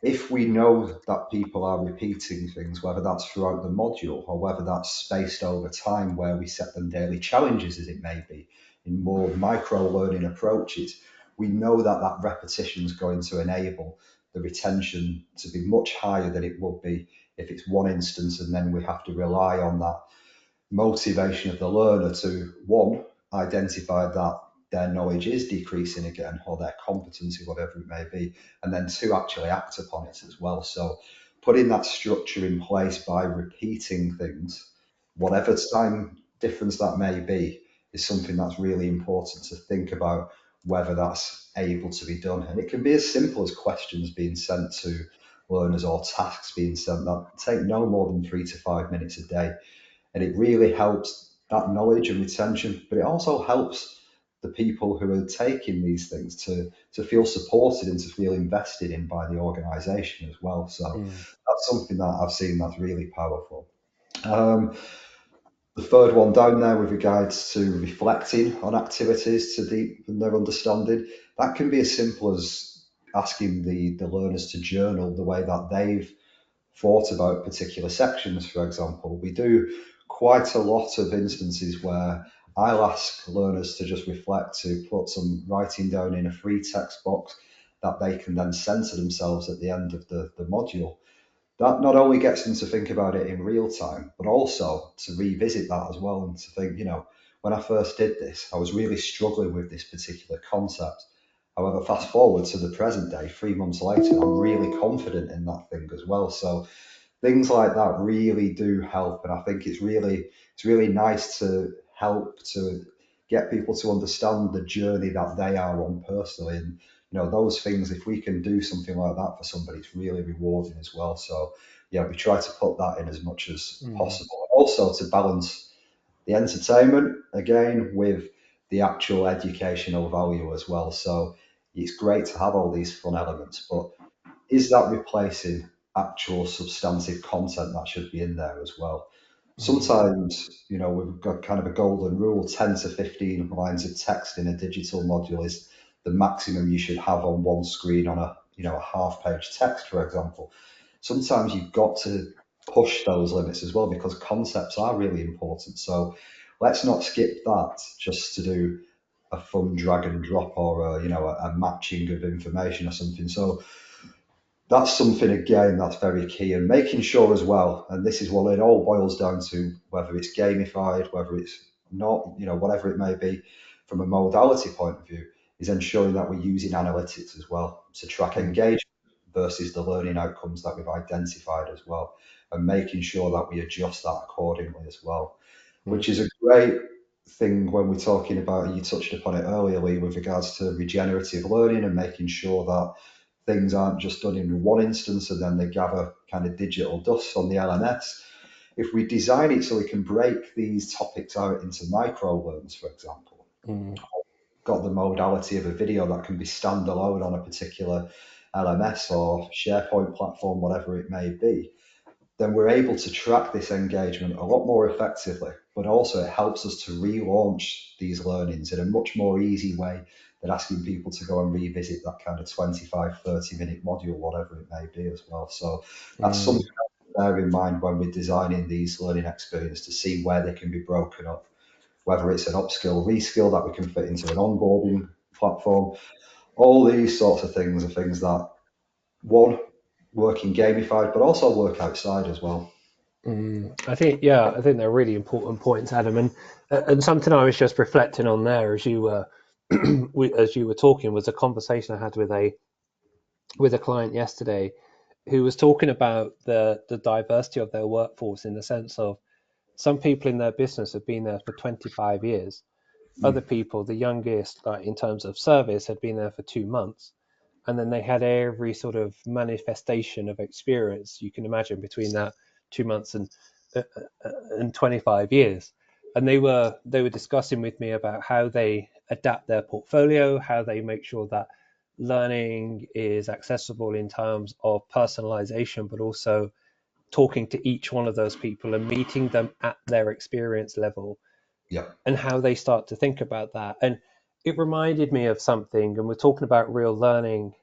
If we know that people are repeating things, whether that's throughout the module or whether that's spaced over time where we set them daily challenges, as it may be, in more micro learning approaches, we know that that repetition is going to enable the retention to be much higher than it would be if it's one instance and then we have to rely on that motivation of the learner to, one, identify that their knowledge is decreasing again or their competency, whatever it may be, and then two, actually act upon it as well. So putting that structure in place by repeating things, whatever time difference that may be, is something that's really important to think about whether that's able to be done. And it can be as simple as questions being sent to learners or tasks being sent that take no more than 3 to 5 minutes a day, and it really helps that knowledge and retention, but it also helps the people who are taking these things to feel supported and to feel invested in by the organization as well. So Mm. that's something that I've seen that's really powerful. um, the third one down there, with regards to reflecting on activities to deepen their understanding, that can be as simple as asking the learners to journal the way that they've thought about particular sections. For example, we do quite a lot of instances where I'll ask learners to just reflect, to put some writing down in a free text box that they can then send to themselves at the end of the module. That not only gets them to think about it in real time, but also to revisit that as well and to think, when I first did this, I was really struggling with this particular concept. However, fast forward to the present day, 3 months later, I'm really confident in that thing as well. So things like that really do help, and I think it's really nice to help to get people to understand the journey that they are on personally. And those things, if we can do something like that for somebody, it's really rewarding as well. So yeah, we try to put that in as much as Mm. possible, also to balance the entertainment, again, with the actual educational value as well. So it's great to have all these fun elements, but is that replacing actual substantive content that should be in there as well? Mm, Sometimes, we've got kind of a golden rule: 10 to 15 lines of text in a digital module is the maximum you should have on one screen on a half page text, for example. Sometimes you've got to push those limits as well because concepts are really important. So let's not skip that just to do a fun drag and drop or a matching of information or something. So that's something again that's very key, and making sure as well, and this is what it all boils down to, whether it's gamified, whether it's not, whatever it may be, from a modality point of view, is ensuring that we're using analytics as well to track mm, engagement versus the learning outcomes that we've identified as well, and making sure that we adjust that accordingly as well, mm, which is a great thing when we're talking about, and you touched upon it earlier, Lee, with regards to regenerative learning and making sure that things aren't just done in one instance and then they gather kind of digital dust on the LMS. If we design it so we can break these topics out into micro learns, for example, mm, got the modality of a video that can be standalone on a particular LMS or SharePoint platform, whatever it may be, then we're able to track this engagement a lot more effectively. But also, it helps us to relaunch these learnings in a much more easy way than asking people to go and revisit that kind of 25, 30-minute module, whatever it may be as well. So that's something mm, to bear in mind when we're designing these learning experiences, to see where they can be broken up, whether it's an upskill, reskill that we can fit into an onboarding platform. All these sorts of things are things that, one, work in gamified, but also work outside as well. I think they're really important points, Adam, and something I was just reflecting on there as you were as you were talking was a conversation I had with a client yesterday who was talking about the diversity of their workforce in the sense of some people in their business have been there for 25 years. Other Mm, people, the youngest, like in terms of service, had been there for 2 months. And then they had every sort of manifestation of experience you can imagine between that 2 months uh, and 25 years. And they were discussing with me about how they adapt their portfolio, how they make sure that learning is accessible in terms of personalization, but also talking to each one of those people and meeting them at their experience level yeah, and how they start to think about that. And it reminded me of something, and we're talking about real learning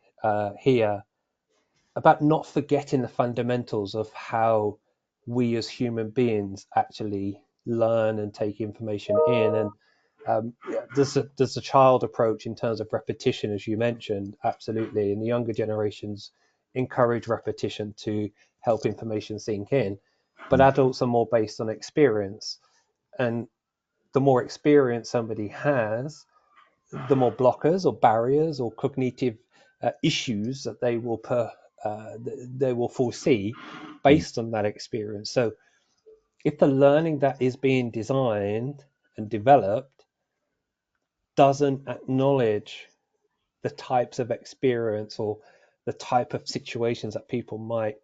here, about not forgetting the fundamentals of how we as human beings actually learn and take information in. And does a child approach in terms of repetition, as you mentioned, absolutely. And the younger generations encourage repetition to help information sink in. But mm, adults are more based on experience. And the more experience somebody has, the more blockers or barriers or cognitive issues that they will foresee mm, based on that experience. So if the learning that is being designed and developed doesn't acknowledge the types of experience or the type of situations that people might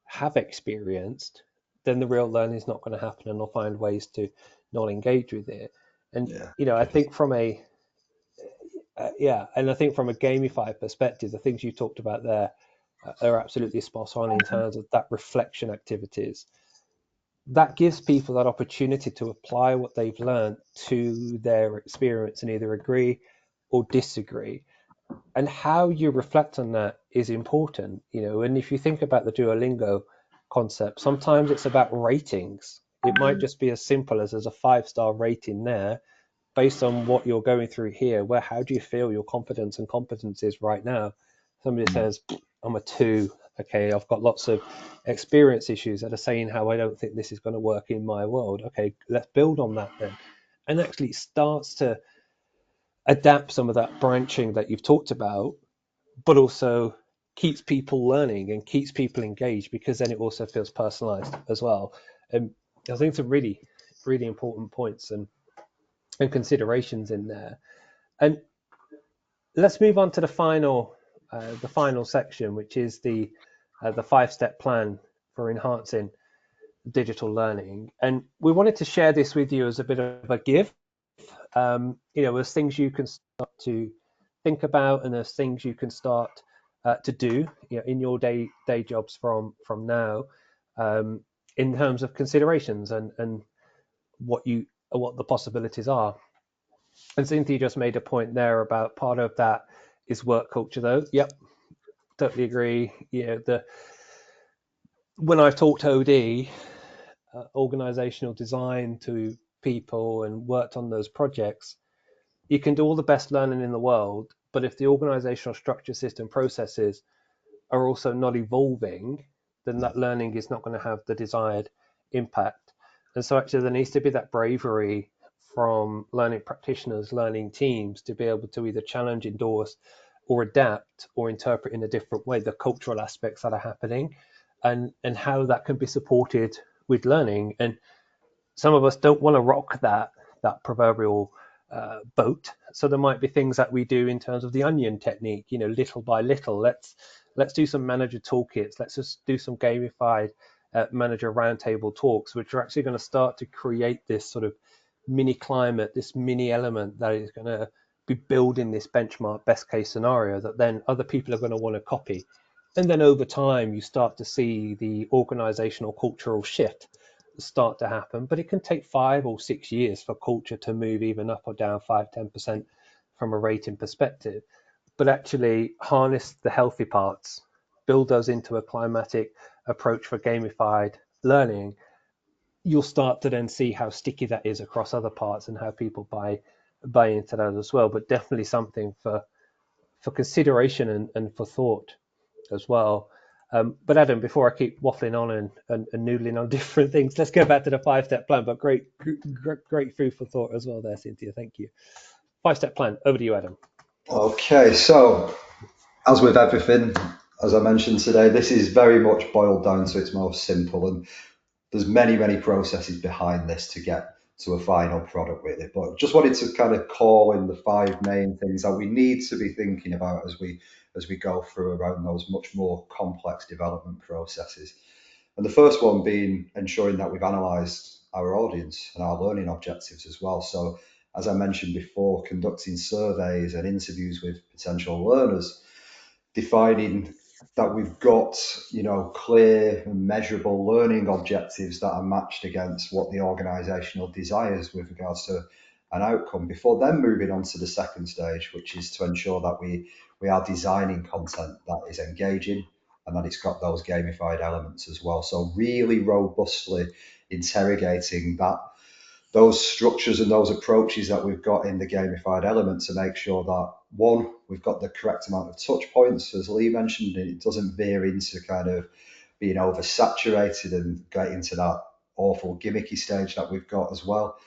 have experienced, then the real learning is not going to happen, and they'll find ways to not engage with it. And yeah, I think from a and I think from a gamified perspective, the things you talked about there are absolutely spot on in terms of that reflection activities. That gives people that opportunity to apply what they've learned to their experience and either agree or disagree. And how you reflect on that is important, and if you think about the Duolingo concept, sometimes it's about ratings. It might just be as simple as there's a 5-star rating there based on what you're going through here. Where How do you feel your confidence and competence is right now? Somebody mm, says, I'm a 2. Okay, I've got lots of experience issues that are saying how I don't think this is going to work in my world. Okay, let's build on that then. And actually it starts to adapt some of that branching that you've talked about, but also keeps people learning and keeps people engaged, because then it also feels personalized as well. And I think some really, really important points and considerations in there. And let's move on to the final section, which is the 5-step plan for enhancing digital learning. And we wanted to share this with you as a bit of a give. There's things you can start to think about, and there's things you can start to do, in your day jobs from now, um, in terms of considerations and what the possibilities are. And Cynthia just made a point there about part of that is work culture, though. Yep, totally agree. The when I've talked OD, organizational design, to people and worked on those projects, you can do all the best learning in the world, but if the organizational structure, system, processes are also not evolving, then that learning is not going to have the desired impact. And so actually there needs to be that bravery from learning practitioners, learning teams, to be able to either challenge, endorse, or adapt or interpret in a different way the cultural aspects that are happening, and how that can be supported with learning. And some of us don't want to rock that proverbial boat. So there might be things that we do in terms of the onion technique, little by little. Let's do some manager toolkits. Let's just do some gamified manager roundtable talks, which are actually going to start to create this sort of mini climate, this mini element that is going to be building this benchmark best case scenario that then other people are going to want to copy. And then over time, you start to see the organizational cultural shift start to happen, but it can take 5 or 6 years for culture to move even up or down 5-10% from a rating perspective. But actually harness the healthy parts, build those into a climatic approach for gamified learning. You'll start to then see how sticky that is across other parts and how people buy into that as well. But definitely something for consideration and for thought as well. But Adam, before I keep waffling on and noodling on different things, let's go back to the 5-step plan. But great food for thought as well there, Cynthia. Thank you. 5-step plan. Over to you, Adam. Okay, so as with everything, as I mentioned today, this is very much boiled down to its most simple, and there's many processes behind this to get to a final product with it. But just wanted to kind of call in the five main things that we need to be thinking about as we go through around those much more complex development processes. And the first one being ensuring that we've analysed our audience and our learning objectives as well. So as I mentioned before, conducting surveys and interviews with potential learners, defining that we've got, clear and measurable learning objectives that are matched against what the organizational desires with regards to an outcome, before then moving on to the second stage, which is to ensure that we are designing content that is engaging and that it's got those gamified elements as well. So really robustly interrogating those structures and those approaches that we've got in the gamified element to make sure that, one, we've got the correct amount of touch points, as Lee mentioned, and it doesn't veer into kind of being oversaturated and get into that awful gimmicky stage that we've got as well.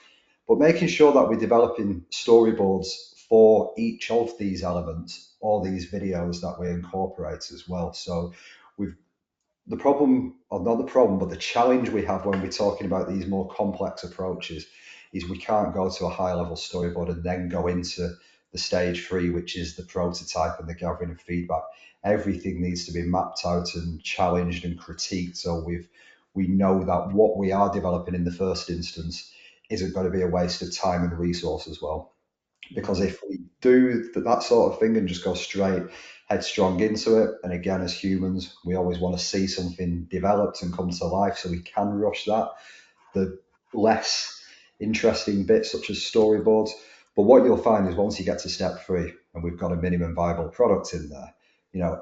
But making sure that we're developing storyboards for each of these elements or these videos that we incorporate as well. So we've the problem, or not the problem, but the challenge we have when we're talking about these more complex approaches is we can't go to a high level storyboard and then go into the stage three, which is the prototype and the gathering of feedback. Everything needs to be mapped out and challenged and critiqued. So we know that what we are developing in the first instance isn't going to be a waste of time and resource as well. Because if we do that sort of thing and just go straight headstrong into it, and again, as humans, we always want to see something developed and come to life, so we can rush that. The less interesting bits, such as storyboards. But what you'll find is once you get to step three, and we've got a minimum viable product in there,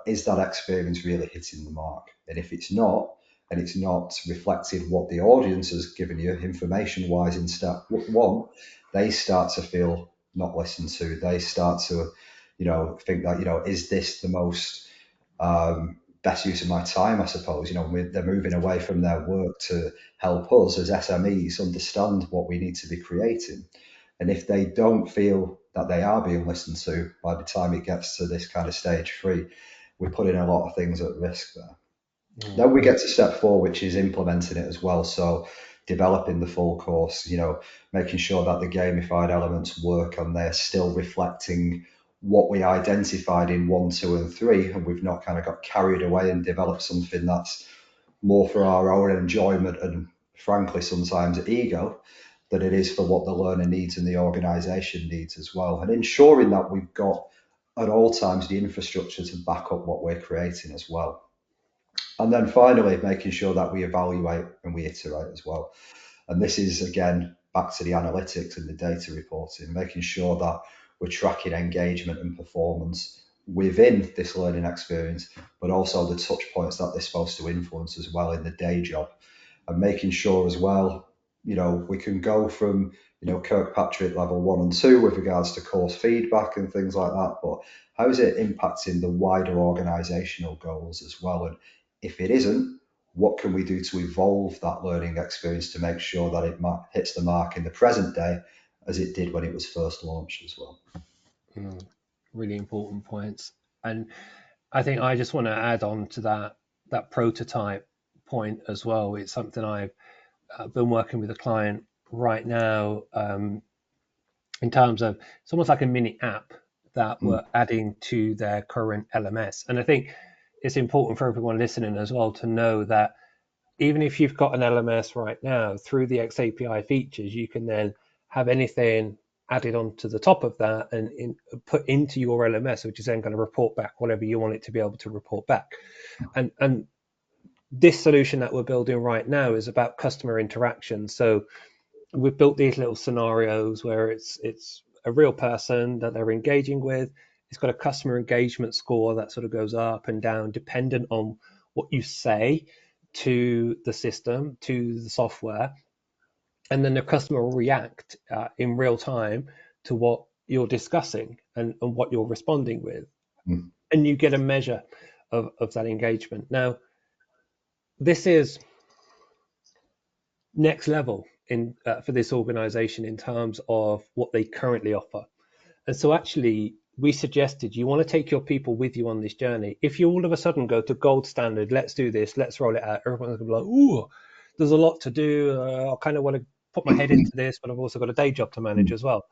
is that experience really hitting the mark? And if it's not, and it's not reflected what the audience has given you information wise in step one, they start to feel not listened to. They start to, think that, is this the most best use of my time, I suppose. They're moving away from their work to help us as SMEs understand what we need to be creating. And if they don't feel that they are being listened to by the time it gets to this kind of stage three, we're putting a lot of things at risk there. Then we get to step four, which is implementing it as well. So developing the full course, making sure that the gamified elements work and they're still reflecting what we identified in 1, 2, and 3, and we've not kind of got carried away and developed something that's more for our own enjoyment and frankly, sometimes ego, than it is for what the learner needs and the organisation needs as well. And ensuring that we've got at all times the infrastructure to back up what we're creating as well. And then finally, making sure that we evaluate and we iterate as well. And this is again back to the analytics and the data reporting, making sure that we're tracking engagement and performance within this learning experience, but also the touch points that they're supposed to influence as well in the day job, and making sure as well, we can go from, Kirkpatrick level 1 and 2 with regards to course feedback and things like that, but how is it impacting the wider organizational goals as well? And if it isn't, what can we do to evolve that learning experience to make sure that it hits the mark in the present day as it did when it was first launched as well? Really important points. And I think I just want to add on to that prototype point as well. It's something I've been working with a client right now, in terms of it's almost like a mini app that Mm, we're adding to their current LMS. And I think it's important for everyone listening as well to know that even if you've got an LMS right now, through the XAPI features, you can then have anything added onto the top of that and put into your LMS, which is then going to report back whatever you want it to be able to report back. And this solution that we're building right now is about customer interaction. So we've built these little scenarios where it's a real person that they're engaging with. It's got a customer engagement score that sort of goes up and down dependent on what you say to the system, to the software, and then the customer will react in real time to what you're discussing and what you're responding with, mm, and you get a measure of that engagement. Now, this is next level in for this organization in terms of what they currently offer. And so actually we suggested you want to take your people with you on this journey. If you all of a sudden go to gold standard, let's do this, let's roll it out, everyone's gonna be like, ooh, there's a lot to do. I kind of want to put my head into this, but I've also got a day job to manage mm. as well.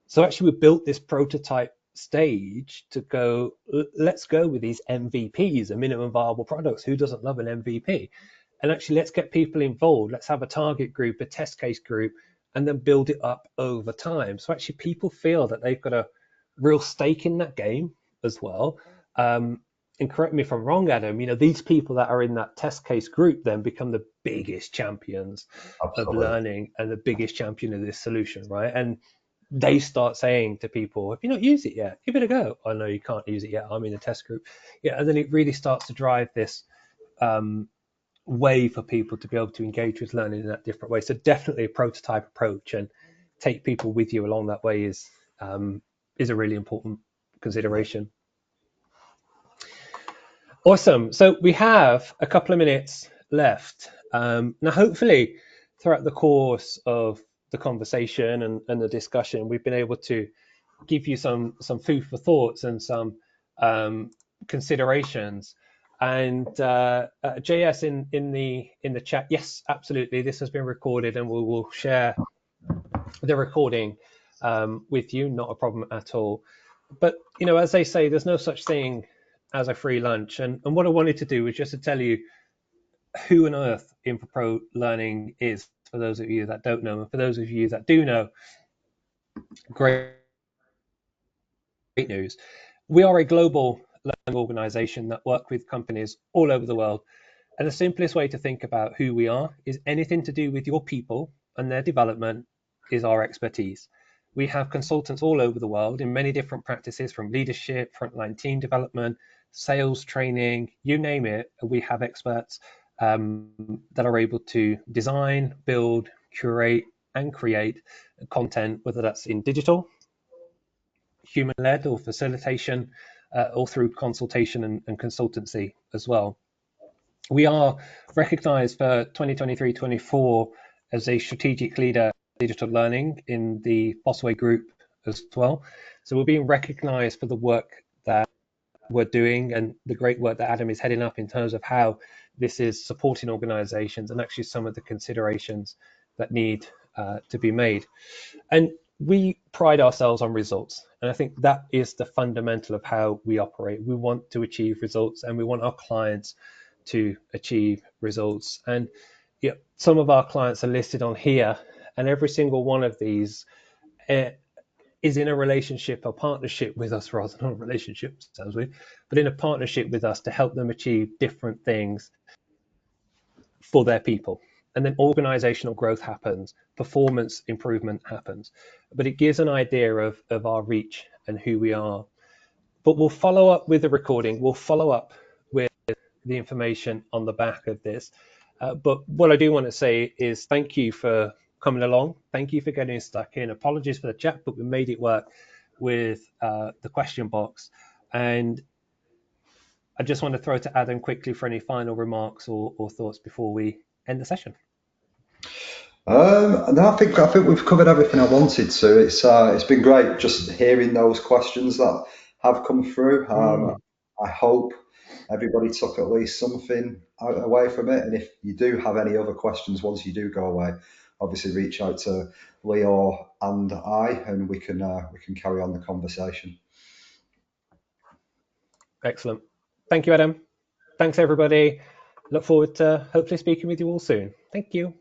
So actually we built this prototype stage to go, let's go with these MVPs, a minimum viable products. Who doesn't love an MVP? And actually let's get people involved. Let's have a target group, a test case group, and then build it up over time. So actually people feel that they've got a real stake in that game as well. And correct me if I'm wrong, Adam, these people that are in that test case group then become the biggest champions of Absolutely. learning and the biggest champion of this solution, right? And they start saying to people, "Have you not used it yet? Give it a go." "I know you can't use it yet. I'm in a test group." Yeah, and then it really starts to drive this um, way for people to be able to engage with learning in that different way. So definitely a prototype approach and take people with you along that way is a really important Yeah. consideration. Awesome. So we have a couple of minutes left. Now, hopefully, throughout the course of the conversation and the discussion, we've been able to give you some food for thoughts and some um, considerations. And JS in the chat, yes, absolutely, this has been recorded, and we will share the recording with you. Not a problem at all. But as they say, there's no such thing as a free lunch. And what I wanted to do was just to tell you who on earth Infopro Learning is, for those of you that don't know, and for those of you that do know, great news. We are a global learning organization that work with companies all over the world. And the simplest way to think about who we are is anything to do with your people and their development is our expertise. We have consultants all over the world in many different practices, from leadership, frontline team development, sales training, you name it. We have experts that are able to design, build, curate, and create content, whether that's in digital, human-led, or facilitation, or through consultation and consultancy as well. We are recognized for 2023-24 as a strategic leader in digital learning in the Fossway Group as well. So we're being recognized for the work that we're doing and the great work that Adam is heading up in terms of how this is supporting organizations and actually some of the considerations that need to be made. And we pride ourselves on results. And I think that is the fundamental of how we operate. We want to achieve results and we want our clients to achieve results. And some of our clients are listed on here, and every single one of these uh, is in a relationship or partnership with us, rather than a relationship, sounds weird, but in a partnership with us to help them achieve different things for their people. And then organizational growth happens, performance improvement happens. But it gives an idea of our reach and who we are. But we'll follow up with the recording, we'll follow up with the information on the back of this. But what I do want to say is thank you for coming along. Thank you for getting stuck in. Apologies for the chat, but we made it work with the question box. And I just want to throw to Adam quickly for any final remarks or thoughts before we end the session. No, I think we've covered everything I wanted to. It's been great just hearing those questions that have come through. I hope everybody took at least something away from it. And if you do have any other questions once you do go away, obviously reach out to Leo and I, and we can carry on the conversation. Excellent. Thank you, Adam. Thanks, everybody. Look forward to hopefully speaking with you all soon. Thank you.